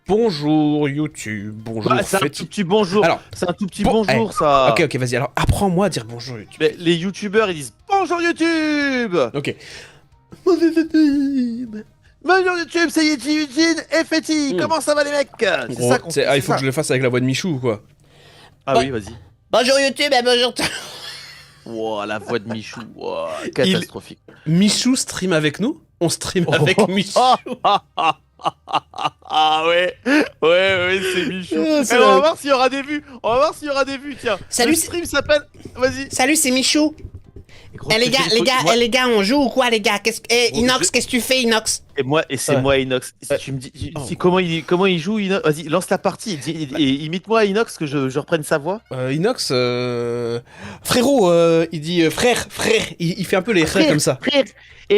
Bonjour YouTube, bonjour Bah, c'est un Fetty. tout petit bonjour. Alors, C'est un tout petit bon, bonjour, ça. Ok, vas-y, alors apprends-moi à dire bonjour YouTube. Mais les youtubeurs, ils disent bonjour YouTube. Ok. Bonjour YouTube, c'est Yeti Eugene et Fetty. Hmm. Comment ça va les mecs? C'est Gros, ça qu'on il c'est faut ça. que je le fasse avec la voix de Michou ou quoi. Ah oui, vas-y. Bonjour YouTube et bonjour Wow, la voix de Michou, wow, catastrophique. Michou stream avec nous. On stream avec Michou. Ah ouais, ouais, c'est Michou. Ah, c'est Eh, on va la- voir s'il y aura des vues. On va voir s'il y aura des vues, tiens. Salut, Le stream s'appelle. Vas-y. Salut, c'est Michou. Gros, Eh les gars, les gars, moi- les gars, on joue ou quoi les gars? Bon, Inox, qu'est-ce que tu fais Inox? Et c'est Ouais. moi Inox. Si tu me dis comment il joue Inox, vas-y, lance la partie et imite-moi Inox que je reprenne sa voix. Inox, frérot, il dit frère, il fait un peu les frères comme ça.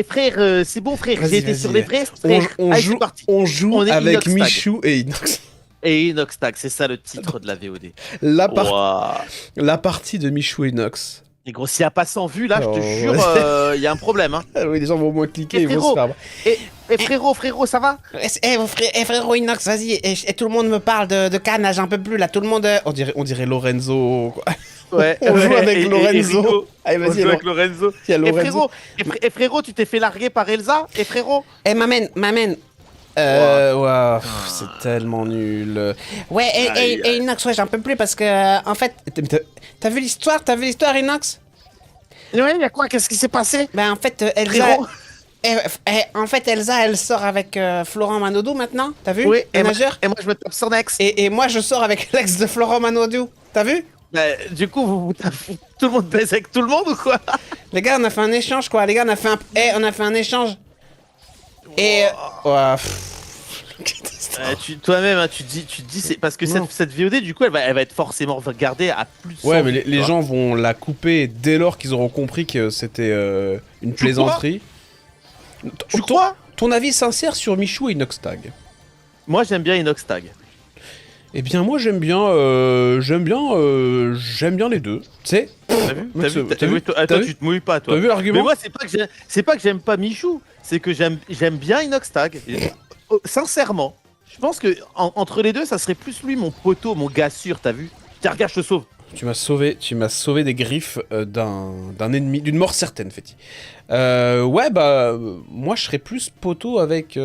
Frère, c'est bon frère, Vas-y, j'ai été vas-y, sur les frères, frère. On Allez, joue, c'est parti. on joue On est avec Inox Tag. Michou et Inox. Et Inox Tag, c'est ça le titre de la VOD. La, Ouah. la partie de Michou et Inox. Et gros, s'il n'y a pas 100 vues là, je Oh, te jure, il y a un problème. Hein. Ah oui, les gens vont au moins cliquer, Et ils vont se frérot, faire. Et frérot, ça va? Frérot Inox, vas-y, et tout le monde me parle de Cannes, j'en peux plus là, tout le monde... On dirait Lorenzo. Quoi. Ouais. On joue avec et Lorenzo. Rico. Allez, On vas-y, joue avec Lorenzo. il y a Et Lorenzo. frérot, tu t'es fait larguer par Elsa? Et frérot? m'amène. Ouais, c'est tellement nul. Ouais, Aïe, aïe. Inox, ouais, j'en peux plus parce que, en fait, t'as vu l'histoire, Inox? Ouais, y a quoi? Qu'est-ce qui s'est passé? Ben en fait, Elsa... Frérot? En fait, Elsa, elle sort avec Florent Manodou maintenant, t'as vu? Oui, Le nageur. et moi je me tape son ex. Et moi, je sors avec l'ex de Florent Manodou, t'as vu? Bah, du coup, tout le monde baise avec tout le monde ou quoi? Les gars, on a fait un échange, quoi. Les gars, on a fait un échange. Et... ouais, Toi-même, hein, tu dis, c'est parce que Non. cette VOD, du coup, elle va être forcément regardée à plus de 100 Ouais, mais vues, les tu vois. gens vont la couper dès lors qu'ils auront compris que c'était une plaisanterie. Tu crois? Ton avis sincère sur Michou et Inoxtag? Moi, j'aime bien Inox Tag. Eh bien, moi j'aime bien les deux. Tu sais? T'as vu? Mec, T'as vu? t'as vu? Toi, T'as toi, vu? tu te mouilles pas, toi. T'as vu l'argument? Mais moi, c'est pas que j'aime pas Michou, c'est que j'aime bien Inox Tag. Sincèrement, je pense que entre les deux, ça serait plus lui, mon poteau, mon gars sûr, t'as vu? Tiens, regarde, je te sauve. Tu m'as sauvé des griffes d'un ennemi, d'une mort certaine, Fetty. Ouais, bah, moi je serais plus poteau avec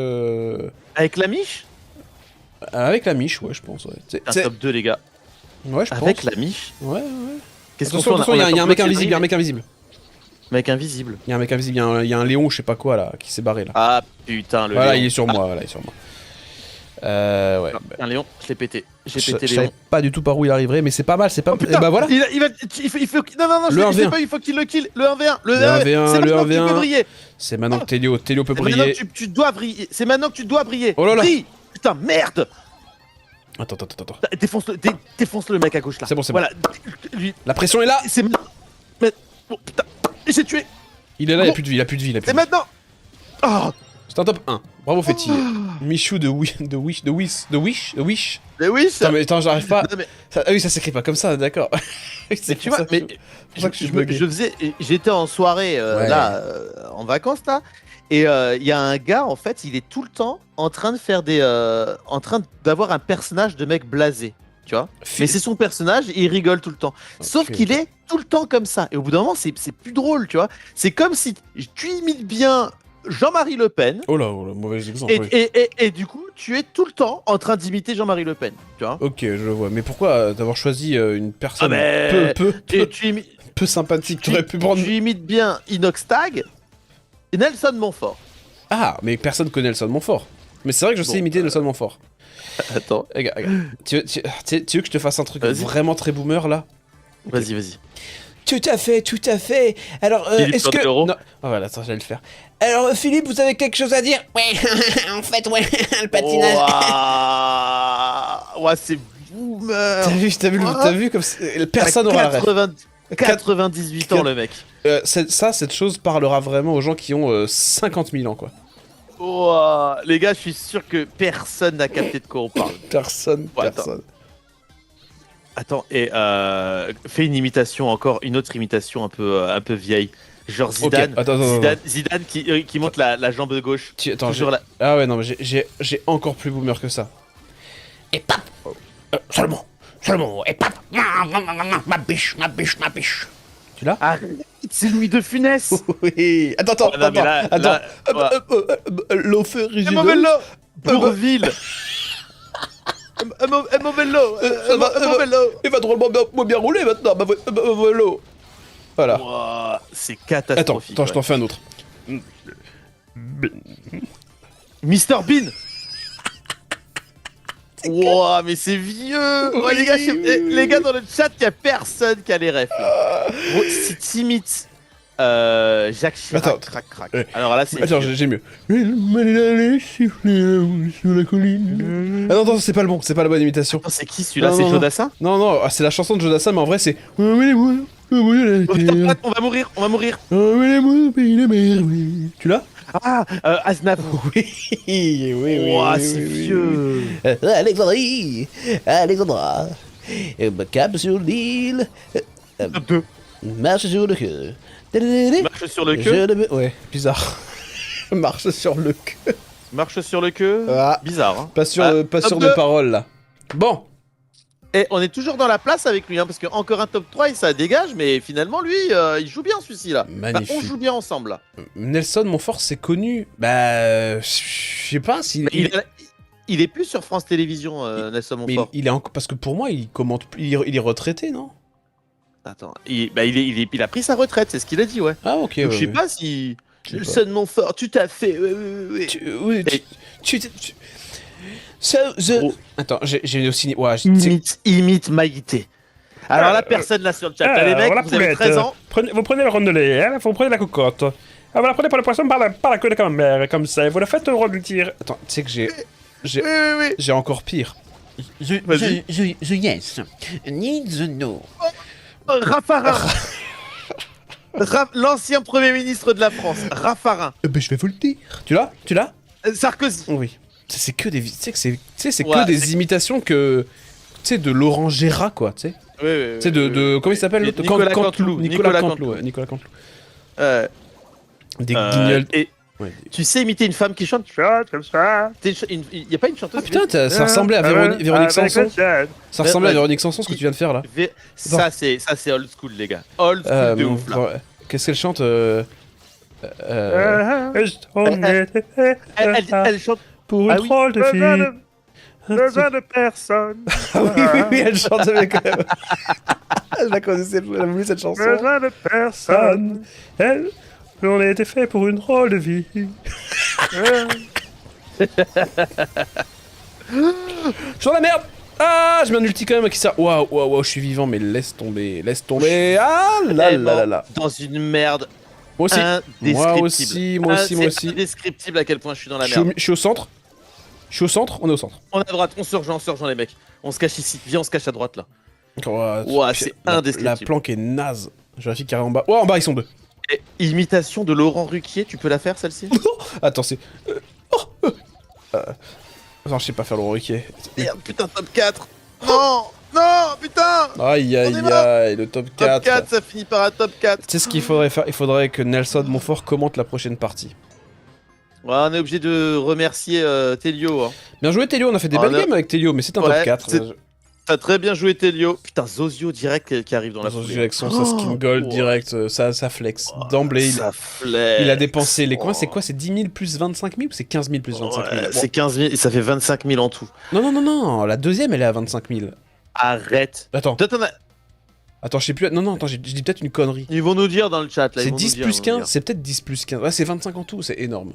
Avec la miche? la miche, ouais, je pense. Ouais, Un top 2, les gars. ouais je Avec pense. la miche? Ouais, ouais. Qu'est-ce qu'on Attention, fait? attention, il y a un mec attend invisible, il y a un l'autre mec invisible. Mec invisible. Il y a un mec invisible, il y a un Léon, je sais pas quoi là, qui s'est barré là. Ah putain, le Voilà, Léon. il est sur moi, voilà, il est sur moi. Ouais. Ah, un Léon, je l'ai pété. J'ai Je pété savais Léon. pas du tout par où il arriverait, mais c'est pas mal, c'est pas. Oh, putain, Et bah voilà. il faut non, Le je sais 1v1. pas, il faut qu'il le kill. Le 1v1, le 1v1, c'est le maintenant que tu 1v1. peux briller. C'est maintenant que Télio peut C'est maintenant briller. que tu dois briller. C'est maintenant que tu dois briller. Oh là là. Brille. Putain, merde. Attends. Défonce le mec à gauche là. C'est bon, c'est Voilà. Lui, La pression est là. c'est mais oh, putain, j'ai tué. Il est là, il a Bon. plus de vie, il a plus de vie, il a plus C'est de vie. maintenant. Oh, C'est un top 1. Bravo Fetty. Michou de Wish. mais oui, ça. Attends, j'arrive pas. Non, mais, Ah oui, ça s'écrit pas comme ça, d'accord. mais tu vois, mais pour ça que je buguais. j'étais en soirée Ouais. là, en vacances là, et il y a un gars en fait, il est tout le temps en train de faire en train d'avoir un personnage de mec blasé, tu vois. Mais c'est son personnage, et il rigole tout le temps. Sauf Ok. qu'il est tout le temps comme ça. Et au bout d'un moment, c'est plus drôle, tu vois. C'est comme si tu imites bien Jean-Marie Le Pen. Oh là, mauvais exemple. Et, oui. et du coup, tu es tout le temps en train d'imiter Jean-Marie Le Pen, tu vois. Ok, je le vois. Mais pourquoi d'avoir choisi une personne Ah, mais peu sympathique? Tu aurais pu prendre. tu imites bien Inox Tag et Nelson Montfort. Ah, mais personne connaît Nelson Montfort. Mais c'est vrai que je sais Bon, imiter Nelson Montfort. Attends, Regarde. Tu veux que je te fasse un truc Vas-y. vraiment très boomer là? vas-y. Tout à fait. Alors, Philippe est-ce que... Cantero. Non. Oh, voilà, attends, j'allais le faire. Alors, Philippe, vous avez quelque chose à dire? Ouais, en fait, ouais, le patinage. Ouais, c'est boomer. T'as vu comme personne n'aura la ref. 98 ans, le mec. Cette chose parlera vraiment aux gens qui ont 50 000 ans, quoi. Ouah, les gars, je suis sûr que personne n'a capté de quoi on parle. Personne. Ouais, Attends, et fais une imitation encore, une autre imitation un peu vieille. Genre Zidane. Ok, attends. Zidane qui monte la jambe de gauche. Attends, Toujours là. Ah ouais, non, mais j'ai encore plus boomer que ça. Et paf Seulement, et paf ma biche. Tu l'as? Arrête, c'est Louis de Funès. Oui. Attends. Ah, non, mais là, L'eau fait Un mauvais lot. Bourville. Un mauvais lot. Un mauvais lot. Il va drôlement bien rouler maintenant, ma vélo. Voilà. Ouah, c'est Attends, catastrophique. je t'en fais un autre. Mr Bean. Ouah, mais c'est vieux. Oui. Ouais, les gars, dans le chat, y a personne qui a les refs là. Gros, si t'imites Jacques Chirac, Attends. crac. Ouais. Alors là, c'est. Attends, vieux. j'ai mieux. Sur la colline. Ah non, c'est pas le bon, c'est pas la bonne imitation. Attends, c'est qui celui-là? Non, C'est non, Jodassin? Non, c'est la chanson de Jodassin, mais en vrai c'est. Oh, putain, Pat, on va mourir. Tu l'as? Ah, Aznavour. Oui. Ouah, c'est vieux. Alexandra, cap sur l'île, Deux. marche sur le cœur. Marche sur le queue. Ouais, bizarre. Marche sur le queue. Marche sur le queue. Ah. Bizarre, hein. Pas sûr, Ah, pas top sûr deux. des paroles là. Bon, Et on est toujours dans la place avec lui, hein, parce que encore un top 3 et ça dégage, mais finalement, lui, il joue bien celui-ci là. Enfin, magnifique. on joue bien ensemble là. Nelson Montfort, c'est connu. Bah, je sais pas s'il. Il est plus sur France Télévisions, Nelson Mais Montfort. il est encore parce que pour moi, il commente. Il est retraité, non? Attends, il a pris sa retraite, c'est ce qu'il a dit, ouais. Ah ok. Donc, je sais ouais. pas si. Je sais Nelson Montfort, tout à fait. Oui. Oui, Et- So, Gros. Attends, j'ai aussi. Ouais, tu sais- Imite Maïté. Alors là, personne là sur le chat. Là, les mecs, la vous avez poulette. 13 ans. Vous prenez le rondelet, hein, vous prenez la cocotte. Ah, vous la prenez par le poisson par la queue de camembert, comme ça, et vous la faites rebondir. Attends, tu sais que Oui. j'ai encore pire. Vas-y. Yes. Needs no. Raffarin. L'ancien Premier ministre de la France, Raffarin. Ben je vais vous le dire. Tu l'as? Sarkozy. Oui. C'est que des, tu sais que c'est Ouais, que des imitations que, tu sais, de Laurent Gérard quoi, tu sais. Oui. Tu sais de comment il s'appelle l'autre? Nicolas Canteloup. Nicolas Canteloup. Ouais, Nicolas Canteloup. Des Euh, guignols. et Ouais. tu sais imiter une femme qui chante? Chante comme ça. Il y a pas une chanteuse? Ah putain, ça ressemblait à Véronique Sanson. Ça ressemblait à Ouais. Véronique Sanson ce que tu viens de faire là. Ça c'est old school les gars. Old school de ouf là. Ouais. Qu'est-ce qu'elle chante Elle chante. Pour une Ah oui. drôle de fille. Besoin de personne. Ah oui, elle chante avec quand même. Je la connaissais, j'avais voulu cette chanson. Besoin de personne. Elle, on a été fait pour une drôle de vie. Je suis dans la merde. Ah, je mets un ulti quand même qui sert. Waouh, je suis vivant, mais laisse tomber. Ah là. Dans une merde Moi aussi. indescriptible. Moi aussi. C'est indescriptible à quel point je suis dans la Je merde. suis au centre. On est au centre. On est à droite, on se rejoint les mecs. On se cache ici. Viens, on se cache à droite là. Ouah, c'est la indescriptible. planque est naze. Je vérifie qu'il y a en bas. Oh, en bas, ils sont deux. Et imitation de Laurent Ruquier, tu peux la faire celle-ci? Attends, c'est. Attends, je sais pas faire le Ruquier. Merde, putain, top 4. Non, putain. Aïe, On est mort. le top Top 4. 4, ça finit par un top 4. Tu sais ce qu'il faudrait faire? Il faudrait que Nelson Montfort commente la prochaine partie. Ouais, on est obligé de remercier Telio. Hein. Bien joué, Telio. On a fait des Oh, belles là. games avec Telio, mais c'est un Ouais, top 4. T'as très bien joué Telio. Putain, Zozio direct qui arrive dans la foulée. Avec son sa skin gold Oh. direct, ça flex. D'emblée, Ça flex. il a dépensé les coins. C'est quoi? C'est 10 000 plus 25 000 ou c'est 15 000 plus 25 000? Ouais, c'est 15 000 et ça fait 25 000 en tout. Non. La deuxième, elle est à 25 000. Arrête. Attends, Toi, je sais plus. Non, attends, j'ai dit peut-être une connerie. Ils vont nous dire dans le chat là. C'est 10 plus 15, c'est peut-être 10 plus 15. Ouais, c'est 25 en tout, c'est énorme.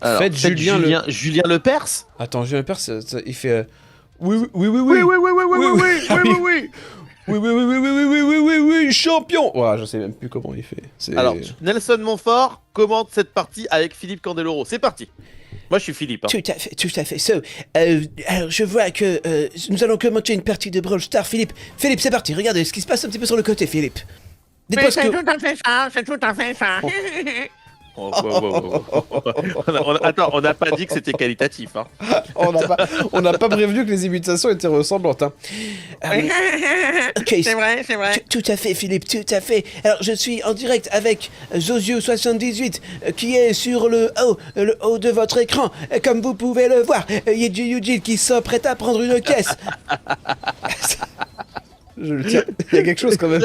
Alors, Faites Julien Julien Lepers. Attends, Julien Lepers, il fait. Oui, champion. Ouais, je sais même plus comment il fait. Alors, Nelson Montfort commente cette partie avec Philippe Candeloro. C'est parti. Moi, je suis Philippe. Hein. Tout à fait. So, alors je vois que nous allons commenter une partie de Brawl Stars. Philippe, c'est parti. Regardez ce qui se passe un petit peu sur le côté, Philippe. Dites-moi ce que... C'est tout à fait ça. Attends, on n'a pas dit que c'était qualitatif. Hein. On n'a pas prévenu que les imitations étaient ressemblantes. Hein. Ok, C'est vrai. tout à fait, Philippe, tout à fait. Alors, je suis en direct avec Zozio78, qui est sur le haut de votre écran. Comme vous pouvez le voir, Yeji Yujin qui s'apprête à prendre une caisse. Je le tiens. Il y a quelque chose quand même.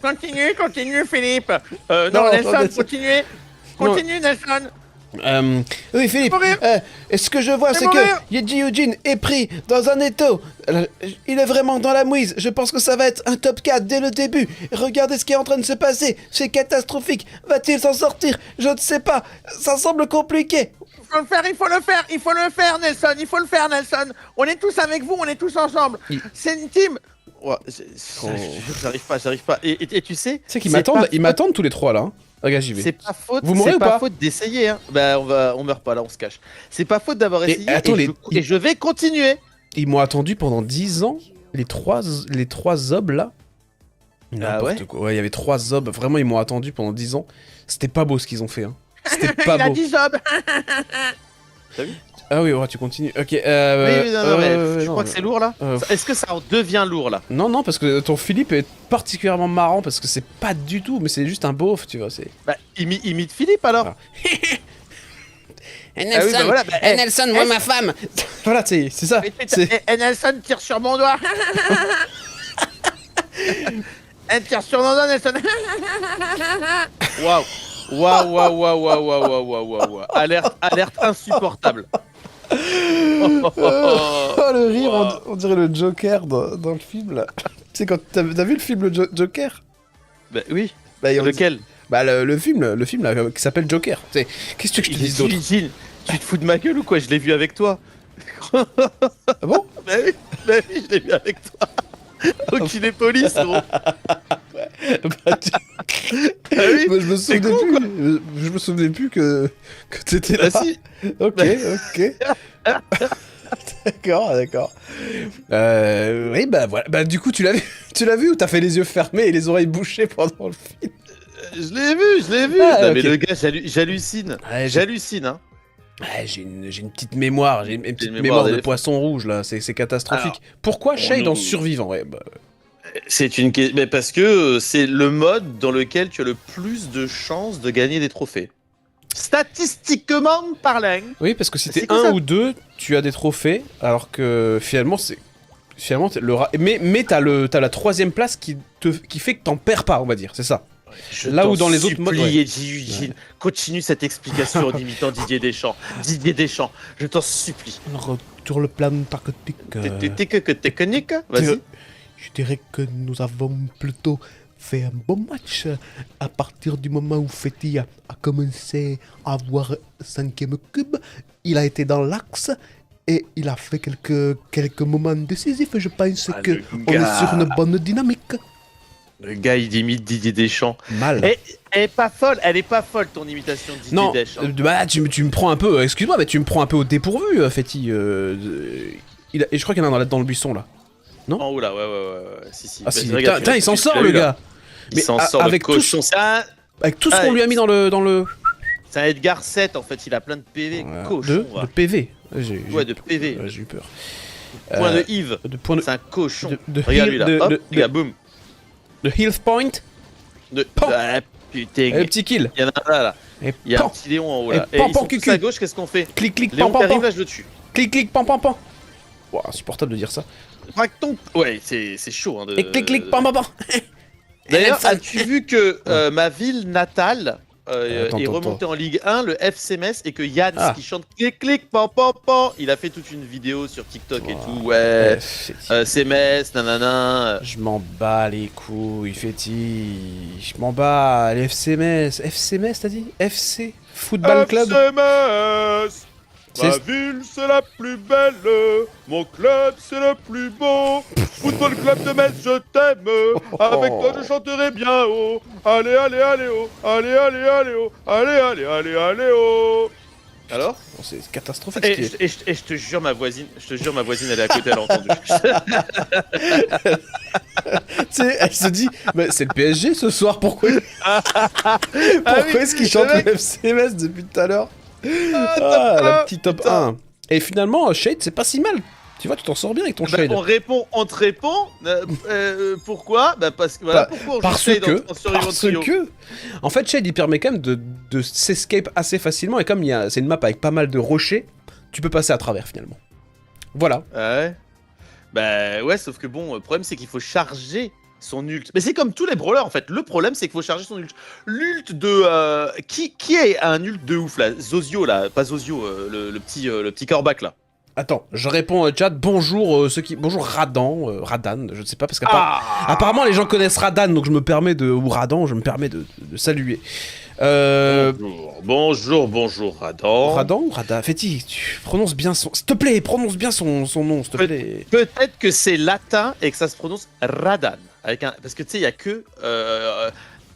Continue, Philippe. Non, Nelson, attendez. continue, Nelson. Oui, Philippe, Mourir. ce que je vois, c'est que mourir. Yeji Yujin est pris dans un étau. Il est vraiment dans la mouise. Je pense que ça va être un top 4 dès le début. Regardez ce qui est en train de se passer. C'est catastrophique. Va-t-il s'en sortir? Je ne sais pas. Ça semble compliqué. Il faut le faire, Nelson. On est tous avec vous, on est tous ensemble. C'est une team. Ouais, j'arrive pas. Et tu sais, Tu sais qu'ils c'est m'attendent, pas- ils m'attendent tous les trois là. Hein. Regarde, j'y vais. C'est pas faute. Vous mourrez c'est ou pas pas faute d'essayer. Hein. Bah on meurt pas là, on se cache. C'est pas faute d'avoir Et essayé. attends, et je vais continuer. Ils m'ont attendu pendant 10 ans, les trois obs là. N'importe ouais quoi. Ouais, il y avait 3 obs. Vraiment, ils m'ont attendu pendant 10 ans. C'était pas beau ce qu'ils ont fait. Hein. C'était pas Il a beau. 10 jobs. Ah oui, ouais, tu continues. Ok. Oui, non, mais je crois que c'est lourd là. euh, Est-ce que ça en devient lourd là? Non, parce que ton Philippe est particulièrement marrant parce que c'est pas du tout, mais c'est juste un beauf, tu vois. C'est. Bah, imite Philippe alors. Ah. Nelson, oui, bah voilà, bah, Nelson, moi ma femme. Voilà, c'est ça. C'est- Et Nelson tire sur mon doigt. Elle tire sur mon doigt, Nelson. Waouh. Alerte insupportable. Oh, le rire, on dirait le Joker dans le film là. Tu sais, quand t'as vu le film le Joker? Bah oui. Bah, Lequel? Bah, le film là, qui s'appelle Joker. Tu sais, qu'est-ce que je te dis d'autre? Gilles, tu te fous de ma gueule ou quoi? Je l'ai vu avec toi. Ah bon? Bah oui, je l'ai vu avec toi. Donc il est poli, ce gros. Bah, Ah oui, moi, je me souvenais con, plus. Je me souvenais plus que t'étais là. bah si. Ok. D'accord. Oui, bah voilà. Bah du coup, tu l'as vu ou t'as fait les yeux fermés et les oreilles bouchées pendant le film? Je l'ai vu. Ah, Non, ok. mais le gars, j'hallucine. Ouais, J'hallucine, hein. Ouais, j'ai une petite mémoire, j'ai une petite mémoire mémoire de d'éléphant. poisson rouge là, c'est catastrophique. Alors, Pourquoi Shade nous- en survivant? Ouais, bah, Mais parce que c'est le mode dans lequel tu as le plus de chances de gagner des trophées. Statistiquement parlant. oui, parce que si C'est t'es comme un ça. ou deux, tu as des trophées, alors que finalement mais t'as la troisième place qui fait que t'en perds pas, on va dire, c'est ça. Là où dans les autres modes, ouais. Eugene, continue cette explication en imitant Didier Deschamps. Didier Deschamps, je t'en supplie. Sur le plan tactique, Technique, vas-y. Je dirais que nous avons plutôt fait un bon match à partir du moment où Fetty a commencé à avoir 5e cube. Il a été dans l'axe et il a fait quelques moments décisifs. Je pense Ah, que le on est gars. sur une bonne dynamique. Le gars, il imite Didier Deschamps. mal. Elle est pas folle ton imitation de Didier Non, Deschamps. bah tu me prends un peu, excuse-moi, mais tu me prends un peu au dépourvu, Fetty. Et je crois qu'il y en a dans le buisson là. En haut là, ouais. Si. Ah si, Vas-y, regarde, putain, il s'en tu sort l'as le eu, là. gars. Il Mais s'en sort le avec cochon. C'est Avec tout ce qu'on Ouais. lui a mis dans le... un Edgar 7 en fait, il a plein de PV. Voilà. Cochon. de PV. Ouais, de PV. Ouais, j'ai eu peur. Point Euh, de Yves. De point de... C'est un cochon. de Regarde lui heal- là. de- Hop, de- regarde, boum. De health point. Pan. Ah, putain. Et petit kill. Il y en a un là. Et Il y a un pan. petit Léon en haut Et là. pan, ils pan, sont tous cucu. à gauche, qu'est-ce qu'on fait? Clic, clic, Léon pan, pan, qui arrive pan. là, je le tue. Clic, clic, pan, pan, pan. Wow, insupportable de dire ça. Fracton. Ouais, c'est chaud. Hein, de... Et clic, clic, pan, pan, pan. D'ailleurs, Nelson. as-tu vu que ma ville natale Attends, est attends, remontée en Ligue 1, le FC Metz, et que Yann Ah. qui chante clic clic pan pan pan, il a fait toute une vidéo sur TikTok et tout. Ouais, c'est Metz, nanana. Je m'en bats les couilles, Fetty. Je m'en bats. Les FC Metz. FC Metz, t'as dit? FC Football Club. FC Metz. C'est- Ma ville c'est la plus belle, mon club c'est le plus beau. Football Club de Metz, je t'aime. Avec toi je chanterai bien haut. Allez, allez, allez, oh. Allez, allez, allez, oh. Allez, allez, allez, allez, oh. Alors? Bon, c'est catastrophique. Et, ce qui est- je te jure ma voisine, elle est à côté, elle a entendu. Tu sais, elle se dit, bah, c'est le PSG ce soir, pourquoi est-ce qu'il chante le mec- le FCMS depuis tout à l'heure la petite top 1. Et finalement, Shade, c'est pas si mal. Tu vois, tu t'en sors bien avec ton Bah, Shade. on te répond. Pourquoi Bah parce que voilà Bah, pourquoi on Parce joue Shade que, en Survivor parce Trio. que, en fait, Shade, il permet quand même de s'escape assez facilement. Et comme c'est une map avec pas mal de rochers, tu peux passer à travers finalement. Voilà. Ouais. Bah ouais, sauf que bon, le problème c'est qu'il faut charger son ult. Mais c'est comme tous les brawlers en fait. Le problème c'est qu'il faut charger son ult. L'ult de qui est un ult de ouf là Zozio là, pas Zozio, le petit corbac là. Attends, je réponds au chat. Bonjour bonjour Radan, je ne sais pas parce qu'apparemment les gens connaissent Radan, donc je me permets ou Radan, je me permets de saluer. Bonjour Radan. Radan ou Rada Fetty, tu prononces bien s'il te plaît, prononce bien son nom, s'il te plaît. Peut-être que c'est latin et que ça se prononce Radan parce que tu sais il y a que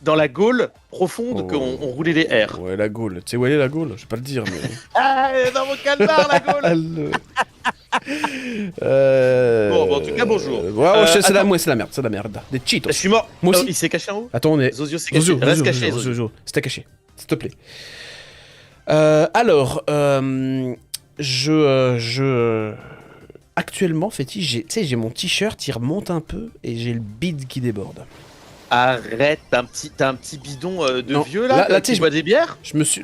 dans la Gaule profonde qu'on roulait les R. Ouais, la Gaule. Tu sais où elle est la Gaule? Je vais pas le dire, mais. Ah, elle est dans mon calmar la Gaule. Bon, en tout cas, bonjour. C'est la merde, c'est la merde. Des Cheetos. Je suis mort. Moi aussi. Il s'est caché en haut. Attends, on est. Zozio s'est caché. Reste caché, Zozio. Zozio. C'était caché, s'il te plaît. Alors, actuellement, Fetty, j'ai mon t-shirt, il remonte un peu et j'ai le bide qui déborde. Arrête, t'as un petit bidon de Non, vieux là, là, tu tu sais, bois des bières. Je me suis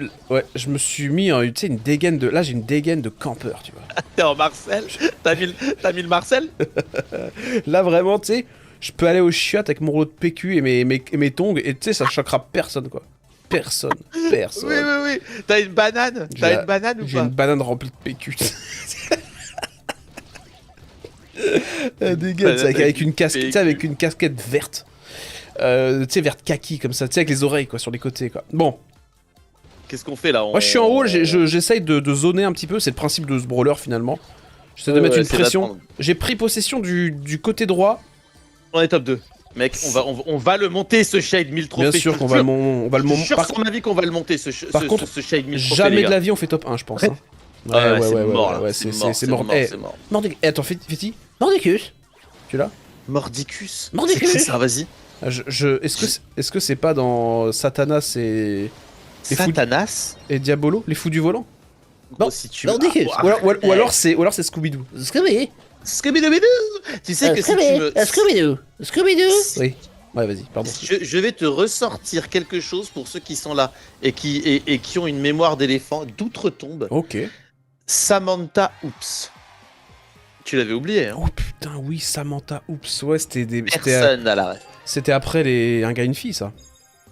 mis tu sais, une dégaine de. Là, j'ai une dégaine de campeur, tu vois. T'es en Marcel. T'as mis le Marcel. Là, vraiment, tu sais, je peux aller au chiottes avec mon lot de PQ et mes tongs et tu sais, ça choquera personne, quoi. Personne. Oui. T'as une banane. Ou J'ai pas une banane remplie de PQ. La dégaine, c'est avec une casquette, tu sais, avec une casquette verte. Tu sais, verte kaki comme ça, tu sais, avec les oreilles quoi, sur les côtés quoi. Bon. Qu'est-ce qu'on fait là? Moi je suis en haut, j'essaye de zoner un petit peu, c'est le principe de ce brawler finalement. J'essaie de mettre une pression. J'ai pris possession du côté droit. On est top 2. Mec, on va le monter ce shade 1000 trophées. Bien sûr qu'on va le monter. Je suis sûr sur ma vie qu'on va le monter ce shade 1000 trophées. Jamais de la vie on fait top 1 je pense. Hein. Ouais, c'est mort. Attends, Fetty. Mordicus. Tu l'as? Mordicus. C'est ça, vas-y. Est-ce que c'est pas dans Satanas et Satanas et Diabolo, les fous du volant? Non, si tu Mordicus. Ou alors c'est Scooby-Doo. Scooby-Doo. Tu sais que si tu me... Scooby-Doo. Oui. Ouais, vas-y, pardon. Je vais te ressortir quelque chose pour ceux qui sont là et qui ont une mémoire d'éléphant d'outre-tombe. Ok. Samantha Oops. Tu l'avais oublié, hein? Oh putain, oui, Samantha Oops. Ouais, Personne n'a la ref. C'était après un gars et une fille, ça.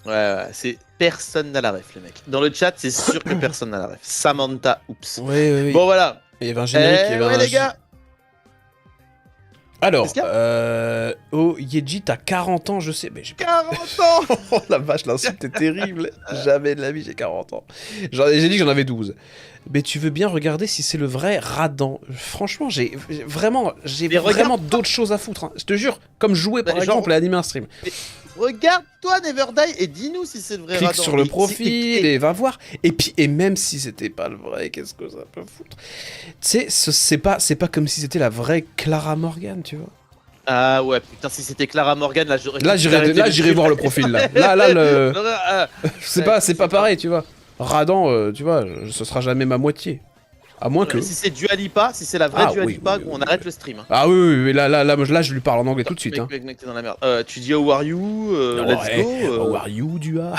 Ouais, c'est personne n'a la ref, les mecs. Dans le chat, c'est sûr que personne n'a la ref. Samantha Oops. Ouais. Bon, voilà. Il y avait un générique. Les gars. Alors, Yeji, t'as 40 ans, je sais, mais j'ai 40 ans. Oh la vache, l'insulte est terrible. Jamais de la vie, j'ai 40 ans. J'ai dit que j'en avais 12. Mais tu veux bien regarder si c'est le vrai Radan. Franchement, j'ai vraiment d'autres choses à foutre. Hein. Je te jure, comme jouer par exemple et animer un stream. Regarde-toi Neverdie et dis-nous si c'est le vrai Radan. Clique sur le profil et va voir. Et même si c'était pas le vrai, qu'est-ce que ça peut foutre? Tu sais, c'est pas comme si c'était la vraie Clara Morgan, tu vois. Ah ouais, putain, si c'était Clara Morgan, là j'aurais... Là, j'irais voir le profil, là. Là, c'est pas pareil, tu vois. Radan, tu vois, ce sera jamais ma moitié. À moins que... Si c'est Dua Lipa, si c'est la vraie Dua Lipa, on arrête le stream. Hein. Ah oui, là, je lui parle en anglais tout de suite. Mec, t'es dans la merde. Tu dis How are you, let's go. How are you, Dua?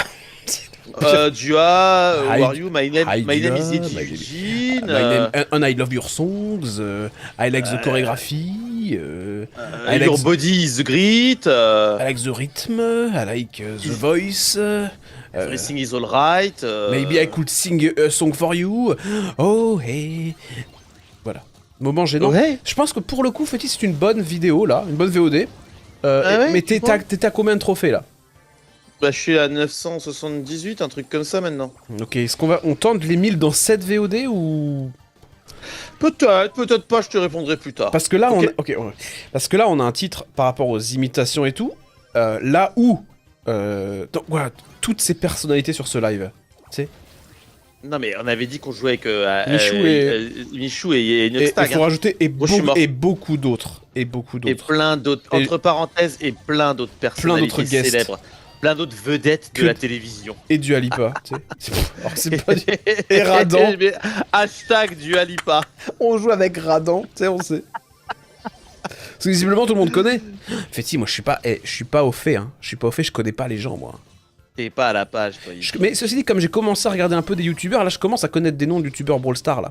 Dua, how are you, my name is Eugene. And I love your songs, I like the choreography, your body is great. I like the rhythm, I like the voice. Everything is alright. Maybe I could sing a song for you. Oh hey. Voilà. Moment gênant. Ouais. Je pense que pour le coup, Fetty, c'est une bonne vidéo là, une bonne VOD. Mais t'es à combien de trophées là? Bah, je suis à 978, un truc comme ça maintenant. Ok, est-ce on tente les 1000 dans cette VOD ou... Peut-être pas, je te répondrai plus tard. Parce que là, Parce que là, on a un titre par rapport aux imitations et tout. Là où... donc voilà, toutes ces personnalités sur ce live. Tu sais. Non, mais on avait dit qu'on jouait avec Michou et Et Nuxtag. il faut rajouter Moi, je suis mort. et beaucoup d'autres. Et beaucoup Et d'autres. plein d'autres, Et- entre parenthèses, et plein d'autres personnalités guests. célèbres. Plein d'autres vedettes Que- de la télévision. Et du Alipa. tu sais. Alors, c'est pas du... Et Radan. Mais hashtag du Alipa. On joue avec Radan, tu sais, on sait. Parce que visiblement tout le monde connaît. Fetty, moi je suis pas au fait, hein. Je suis pas au fait, je connais pas les gens, moi. T'es pas à la page, toi. Mais ceci dit, comme j'ai commencé à regarder un peu des youtubeurs, là je commence à connaître des noms de youtubeurs Brawl Stars, là.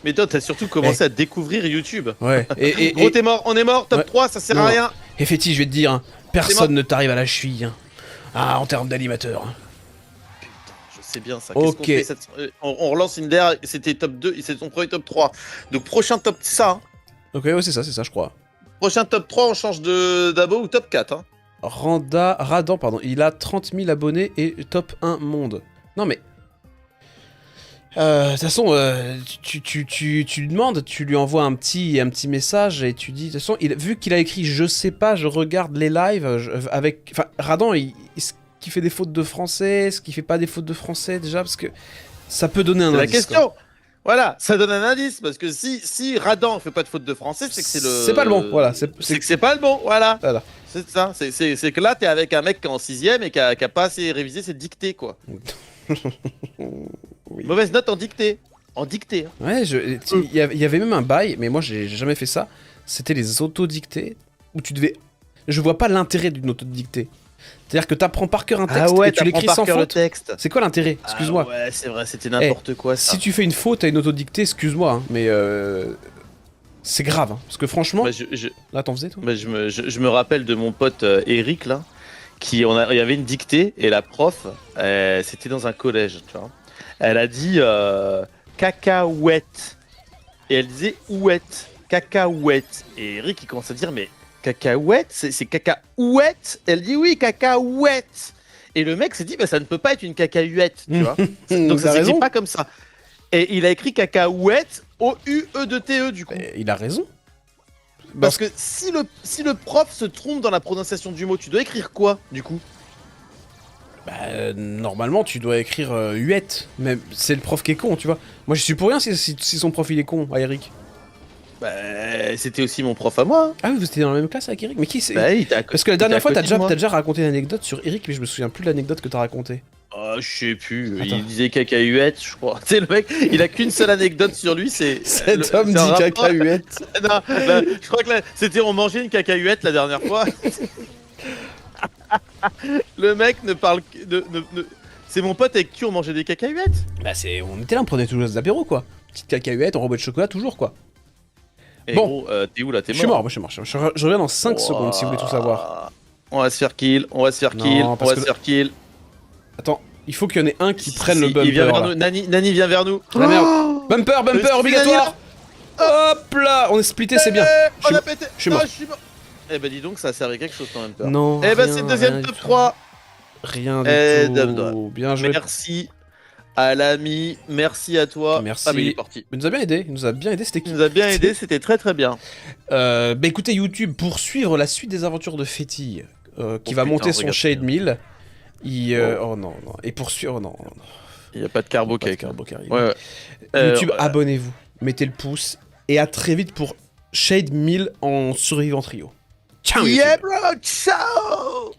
Mais toi, t'as surtout commencé à découvrir YouTube. Ouais. Gros, t'es mort, on est mort, top Ouais. 3, ça sert Non. à rien. Et Fetty, je vais te dire, hein, mort. personne ne t'arrive à la cheville. Hein. Ah, en termes d'animateur. hein. Putain, je sais bien ça. Ok. Qu'est-ce qu'on fait on relance une DER, c'était top 2, c'est son premier top 3. Donc prochain top, ça. Hein. Ok, ouais, c'est ça, je crois. Prochain top 3, on change d'abo ou top 4. Hein. Radan, pardon, il a 30 000 abonnés et top 1 monde. Non mais... De toute façon, tu lui demandes, tu lui envoies un petit message et tu dis... De toute façon, vu qu'il a écrit « Je sais pas, je regarde les lives avec... » Enfin, Radan, est-ce qu'il fait des fautes de français? Est-ce qu'il fait pas des fautes de français déjà? Parce que ça peut donner un C'est la indice. question. quoi. Voilà, ça donne un indice parce que si Radan fait pas de faute de français, c'est que c'est le. C'est pas le bon, voilà. C'est que c'est pas le bon, voilà. Voilà. C'est ça. C'est que là, t'es avec un mec qui est en 6ème et qui a pas assez révisé ses dictées, quoi. Oui. Mauvaise note en dictée. En dictée. Hein. Ouais, il y avait même un bail, mais moi j'ai jamais fait ça. C'était les autodictées où tu devais. Je vois pas l'intérêt d'une autodictée. C'est-à-dire que t'apprends par cœur un texte et tu l'écris sans le faute. texte. C'est quoi l'intérêt? Excuse-moi. Ah ouais, c'est vrai, c'était n'importe quoi ça. Si tu fais une faute à une autodictée, excuse-moi, hein, mais c'est grave. Hein, parce que franchement, Bah, là t'en faisais toi? je me rappelle de mon pote Eric là, il y avait une dictée et la prof, c'était dans un collège, tu vois. Elle a dit cacahuète et elle disait ouette, cacahuète. Et Eric il commence à dire mais cacahuète, c'est cacahuète. Elle dit oui cacahuète. Et le mec s'est dit bah ça ne peut pas être une cacahuète, tu vois. Donc ça T'as s'écrit raison. pas comme ça. Et il a écrit cacahuète O-U-E-D-T-E du coup. Il a raison. Parce que si le prof se trompe dans la prononciation du mot, tu dois écrire quoi, du coup? Normalement, tu dois écrire huette, mais c'est le prof qui est con, tu vois. Moi, je suis pour rien si son prof il est con, à Eric. Bah, c'était aussi mon prof à moi. Hein. Ah oui, vous étiez dans la même classe avec Eric, mais qui c'est? Bah, il était à Parce que la il était dernière à fois, côté de moi. t'as déjà raconté une anecdote sur Eric, mais je me souviens plus de l'anecdote que t'as racontée. Oh, je sais plus. Attends. Il disait cacahuète, je crois. Tu sais, le mec, il a qu'une seule anecdote sur lui, c'est. Cet homme c'est un dit rapport- cacahuète. Non, bah, je crois que c'était on mangeait une cacahuète la dernière fois. Le mec ne parle que. C'est mon pote avec qui on mangeait des cacahuètes. Bah on était là, on prenait toujours des apéros quoi. Petite cacahuète, enrobée de chocolat, toujours quoi. Et Bon. gros, t'es où là? T'es Je suis mort, moi je suis mort. Je reviens dans 5 secondes si vous voulez tout savoir. On va se faire kill, on va se faire kill, Non, on parce va se que- faire kill. Attends, il faut qu'il y en ait un qui prenne le Il bumper. vient vers là. nous. Nani vient vers nous. La merde. Oh Bumper, Le bumper, ski obligatoire. Hop là, on est splitté, c'est bien. Je On suis- a pété. je suis Non, mort. je suis mort. Eh ben dis donc, ça a servi à quelque chose quand même. Peur. Non. Eh ben rien, c'est le deuxième rien top du 3. tout. Rien du Eh, tout. Dom. Bien joué. Merci à l'ami, merci à toi. Merci. Ah mais il est parti. Il nous a bien aidé, c'était Il qui? nous a bien aidé, c'était très très bien. Bah écoutez YouTube, pour suivre la suite des aventures de Fetty, qui Oh, va putain, monter son regarde. Shade 1000, oh non, non, et pour suivre, oh non, non, non. Il n'y a pas de carbo Pas de cake. carbo qui arrive. Ouais, ouais. YouTube, Ouais. abonnez-vous, mettez le pouce, et à très vite pour Shade 1000 en survivant trio. Ciao Yeah YouTube. bro, ciao.